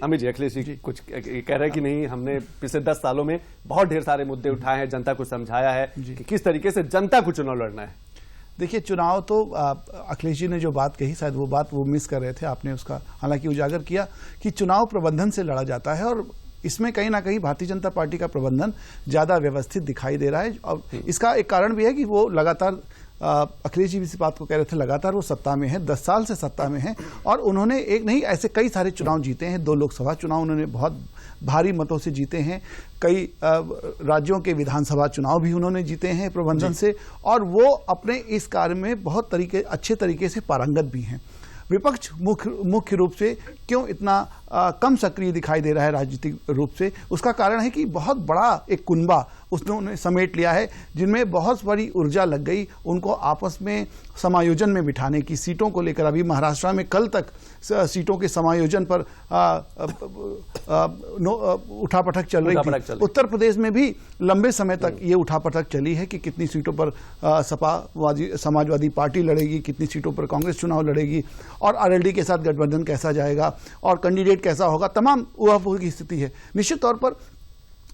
अमित जी, अखिलेश जी कुछ कह रहे हैं कि नहीं, हमने पिछले 10 सालों में बहुत ढेर सारे मुद्दे उठाए हैं, जनता को समझाया है कि किस तरीके से जनता को चुनाव लड़ना है। देखिए, चुनाव तो अखिलेश जी ने जो बात कही, शायद वो बात वो मिस कर रहे थे, आपने उसका हालांकि उजागर किया कि चुनाव प्रबंधन से लड़ा जाता है और इसमें कहीं ना कहीं भारतीय जनता पार्टी का प्रबंधन ज्यादा व्यवस्थित दिखाई दे रहा है। और इसका एक कारण भी है कि वो लगातार, अखिलेश जी भी इस बात को कह रहे थे, लगातार वो सत्ता में है, 10 साल से सत्ता में है और उन्होंने एक नहीं ऐसे कई सारे चुनाव जीते हैं। 2 लोकसभा चुनाव उन्होंने बहुत भारी मतों से जीते हैं, कई राज्यों के विधानसभा चुनाव भी उन्होंने जीते हैं प्रबंधन से, और वो अपने इस कार्य में बहुत अच्छे तरीके से पारंगत भी हैं। विपक्ष मुख्य रूप से क्यों इतना कम सक्रिय दिखाई दे रहा है राजनीतिक रूप से, उसका कारण है कि बहुत बड़ा एक कुनबा उसने समेट लिया है, जिनमें बहुत बड़ी ऊर्जा लग गई उनको आपस में समायोजन में बिठाने की। सीटों को लेकर अभी महाराष्ट्र में कल तक सीटों के समायोजन पर उठापटक चल रही थी। उत्तर प्रदेश में भी लंबे समय तक ये उठापटक चली है कि कितनी सीटों पर समाजवादी पार्टी लड़ेगी, कितनी सीटों पर कांग्रेस चुनाव लड़ेगी और आरएलडी के साथ गठबंधन कैसा जाएगा और कैंडिडेट कैसा होगा, तमाम उहापोह की स्थिति है। निश्चित तौर पर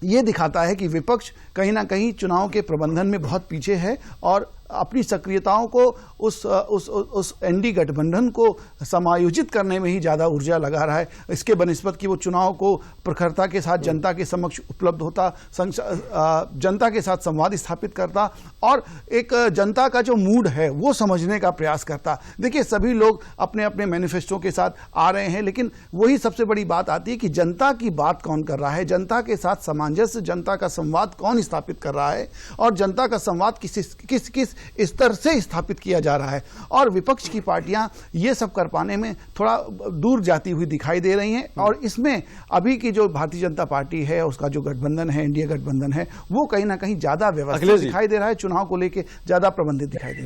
यह दिखाता है कि विपक्ष कहीं ना कहीं चुनाव के प्रबंधन में बहुत पीछे है और अपनी सक्रियताओं को उस एनडी गठबंधन को समायोजित करने में ही ज्यादा ऊर्जा लगा रहा है, इसके बनिस्बत कि वो चुनाव को प्रखरता के साथ जनता के समक्ष उपलब्ध होता, जनता के साथ संवाद स्थापित करता और एक जनता का जो मूड है वो समझने का प्रयास करता। देखिए, सभी लोग अपने अपने मैनिफेस्टो के साथ आ रहे हैं, लेकिन वही सबसे बड़ी बात आती है कि जनता की बात कौन कर रहा है, जनता के साथ सामंजस्य, जनता का संवाद कौन स्थापित कर रहा है और जनता का संवाद किस स्तर से स्थापित किया जा रहा है। और विपक्ष की पार्टियां ये सब कर पाने में थोड़ा दूर जाती हुई दिखाई दे रही हैं और इसमें अभी की जो भारतीय जनता पार्टी है, उसका जो गठबंधन है, एनडीए गठबंधन है, वो कहीं ना कहीं ज्यादा व्यवस्थित दिखाई दे रहा है, चुनाव को लेकर ज्यादा प्रबंधित दिखाई दे रहा है।